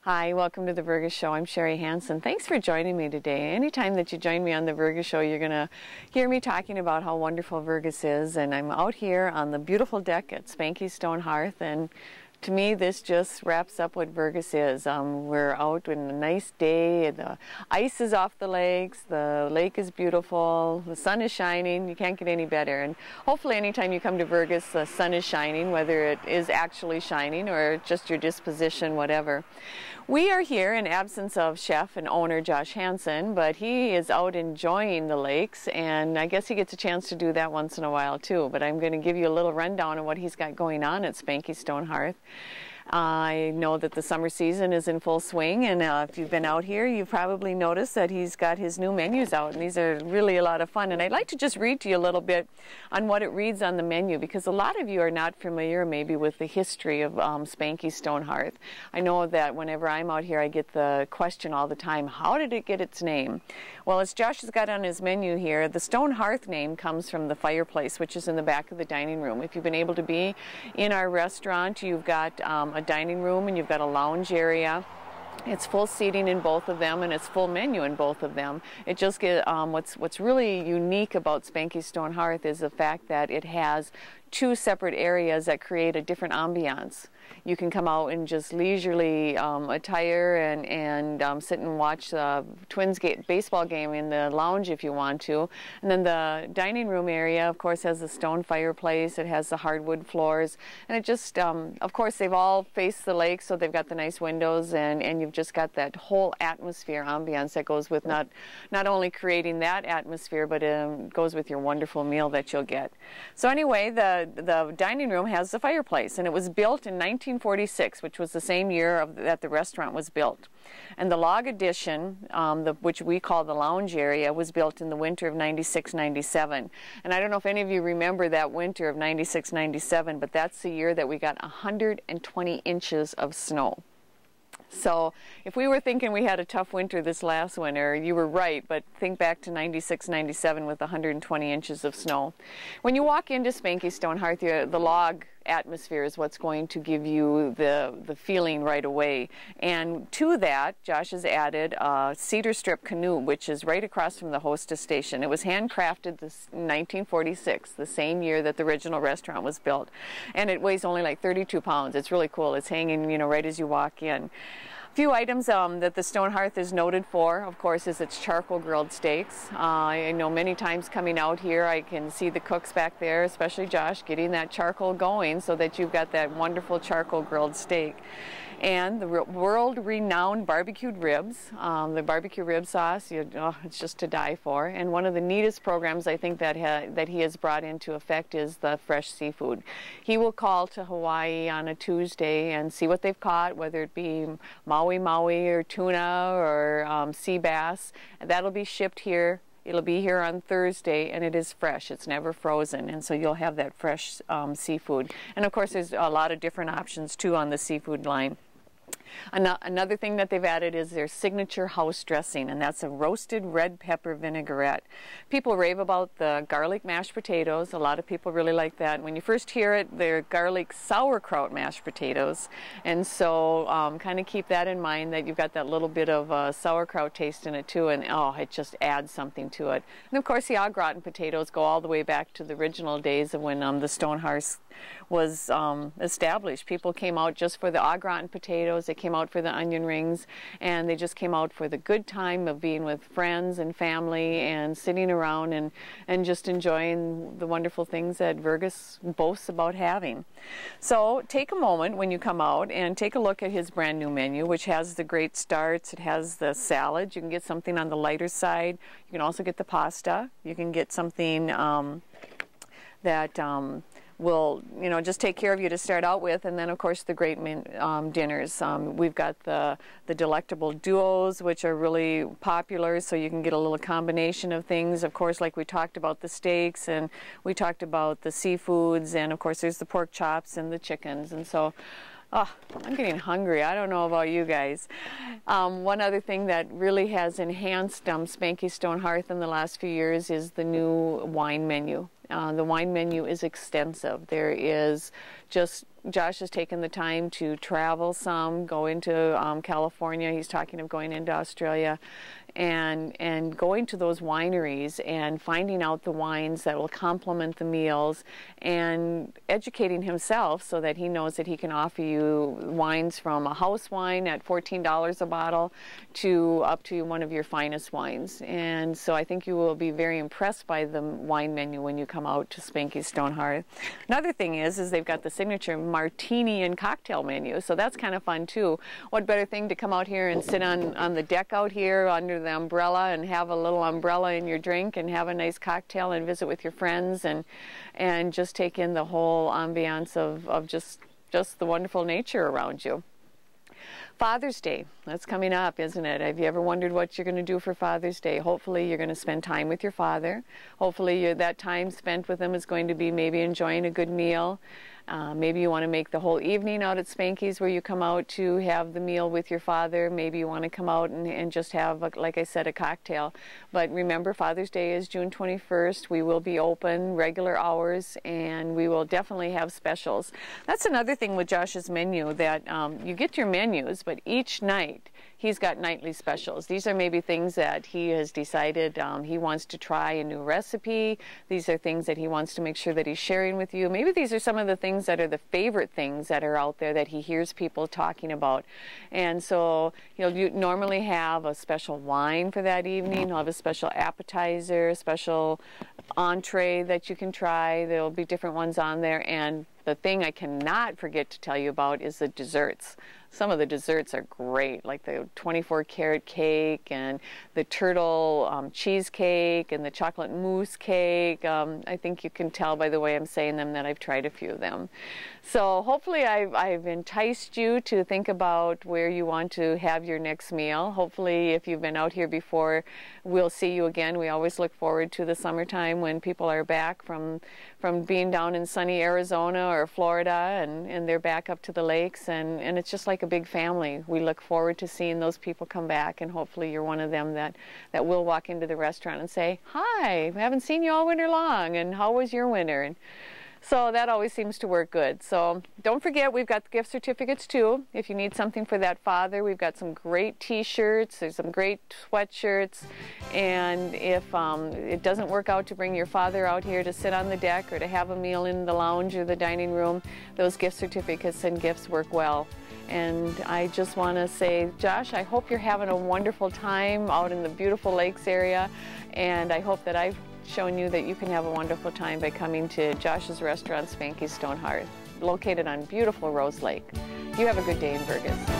Hi, welcome to the Vergas Show. I'm Sherri Hansen. Thanks for joining me today. Anytime that you join me on the Vergas Show, you're going to hear me talking about how wonderful Vergas is. And I'm out here on the beautiful deck at Spanky's Stone Hearth. And to me, this just wraps up what Vergas is. We're out in a nice day. The ice is off the lakes. The lake is beautiful. The sun is shining. You can't get any better. And hopefully anytime you come to Vergas, the sun is shining, whether it is actually shining or just your disposition, whatever. We are here in absence of chef and owner Josh Hansen, but he is out enjoying the lakes, and I guess he gets a chance to do that once in a while too. But I'm going to give you a little rundown of what he's got going on at Spanky's Stone Hearth. I know that the summer season is in full swing, and if you've been out here, you've probably noticed that he's got his new menus out, and these are really a lot of fun. And I'd like to just read to you a little bit on what it reads on the menu, because a lot of you are not familiar maybe with the history of Spanky's Stone Hearth. I know that whenever I'm out here, I get the question all the time, how did it get its name? Well, as Josh has got on his menu here, the Stone Hearth name comes from the fireplace, which is in the back of the dining room. If you've been able to be in our restaurant, you've got a dining room and you've got a lounge area. It's full seating in both of them, and it's full menu in both of them. It just get what's really unique about Spanky's Stone Hearth is the fact that it has two separate areas that create a different ambiance. You can come out and just leisurely attire and sit and watch the Twins baseball game in the lounge if you want to. And then the dining room area, of course, has the stone fireplace. It has the hardwood floors. And it just, of course, they've all faced the lake, so they've got the nice windows, and you've just got that whole atmosphere, ambiance that goes with not only creating that atmosphere, but goes with your wonderful meal that you'll get. So anyway, the dining room has the fireplace, and it was built in 1946, which was the same year that the restaurant was built. And the log addition, which we call the lounge area, was built in the winter of 96-97. And I don't know if any of you remember that winter of 96-97, but that's the year that we got 120 inches of snow. So if we were thinking we had a tough winter this last winter, you were right, but think back to 96-97 with 120 inches of snow. When you walk into Spanky's Stone Hearth, the log atmosphere is what's going to give you the feeling right away. And to that, Josh has added a cedar strip canoe, which is right across from the hostess station. It was handcrafted in 1946, the same year that the original restaurant was built. And it weighs only like 32 pounds. It's really cool. It's hanging, right as you walk in. A few items that the Stone Hearth is noted for, of course, is its charcoal grilled steaks. I know many times coming out here, I can see the cooks back there, especially Josh, getting that charcoal going so that you've got that wonderful charcoal grilled steak. And the world-renowned barbecued ribs, the barbecue rib sauce, it's just to die for. And one of the neatest programs I think that he has brought into effect is the fresh seafood. He will call to Hawaii on a Tuesday and see what they've caught, whether it be Maui or tuna or sea bass. And that'll be shipped here. It'll be here on Thursday, and it is fresh. It's never frozen, and so you'll have that fresh seafood. And of course, there's a lot of different options too on the seafood line. Another thing that they've added is their signature house dressing, and that's a roasted red pepper vinaigrette. People rave about the garlic mashed potatoes. A lot of people really like that. When you first hear it, they're garlic sauerkraut mashed potatoes, and so kind of keep that in mind, that you've got that little bit of sauerkraut taste in it too, and it just adds something to it. And of course, the au gratin potatoes go all the way back to the original days of when the Stone Hearth was established. People came out just for the au gratin potatoes. They came out for the onion rings, and they just came out for the good time of being with friends and family and sitting around and just enjoying the wonderful things that Vergas boasts about having. So take a moment when you come out and take a look at his brand new menu, which has the great starts. It has the salads. You can get something on the lighter side. You can also get the pasta. You can get something that will just take care of you to start out with, and then of course the great dinners. We've got the delectable duos, which are really popular, so you can get a little combination of things. Of course, like we talked about the steaks, and we talked about the seafoods, and of course there's the pork chops and the chickens. And so I'm getting hungry. I don't know about you guys. One other thing that really has enhanced Spanky's Stone Hearth in the last few years is the new wine menu. The wine menu is extensive. There is just Josh has taken the time to travel some, go into California. He's talking of going into Australia, and going to those wineries and finding out the wines that will complement the meals, and educating himself so that he knows that he can offer you wines from a house wine at $14 a bottle to up to one of your finest wines. And so I think you will be very impressed by the wine menu when you come out to Spanky's Stone Hearth. Another thing is they've got the signature Martini and cocktail menu, so that's kind of fun too. What better thing to come out here and sit on the deck out here under the umbrella and have a little umbrella in your drink and have a nice cocktail and visit with your friends and just take in the whole ambiance of just the wonderful nature around you. Father's Day, that's coming up, isn't it? Have you ever wondered what you're going to do for Father's Day? Hopefully you're going to spend time with your father. Hopefully that time spent with him is going to be maybe enjoying a good meal. Maybe you want to make the whole evening out at Spanky's where you come out to have the meal with your father. Maybe you want to come out and just have, like I said, a cocktail. But remember, Father's Day is June 21st. We will be open regular hours, and we will definitely have specials. That's another thing with Josh's menu, that you get your menus, but each night he's got nightly specials. These are maybe things that he has decided he wants to try a new recipe. These are things that he wants to make sure that he's sharing with you. Maybe these are some of the things that are the favorite things that are out there that he hears people talking about. And so you normally have a special wine for that evening. He'll have a special appetizer, a special entree that you can try. There'll be different ones on there. And the thing I cannot forget to tell you about is the desserts. Some of the desserts are great, like the 24-karat cake and the turtle cheesecake and the chocolate mousse cake. I think you can tell by the way I'm saying them that I've tried a few of them. So hopefully I've enticed you to think about where you want to have your next meal. Hopefully if you've been out here before, we'll see you again. We always look forward to the summertime when people are back from being down in sunny Arizona or Florida, and they're back up to the lakes, and it's just like a big family. We look forward to seeing those people come back, and hopefully you're one of them that will walk into the restaurant and say, "Hi, I haven't seen you all winter long, and how was your winter?" And so that always seems to work good. So don't forget, we've got the gift certificates too. If you need something for that father, we've got some great t-shirts, there's some great sweatshirts, and if it doesn't work out to bring your father out here to sit on the deck or to have a meal in the lounge or the dining room, those gift certificates and gifts work well. And I just want to say, Josh, I hope you're having a wonderful time out in the beautiful lakes area, and I hope that I've shown you that you can have a wonderful time by coming to Josh's restaurant, Spanky's Stone Hearth, located on beautiful Rose Lake. You have a good day in Vergas.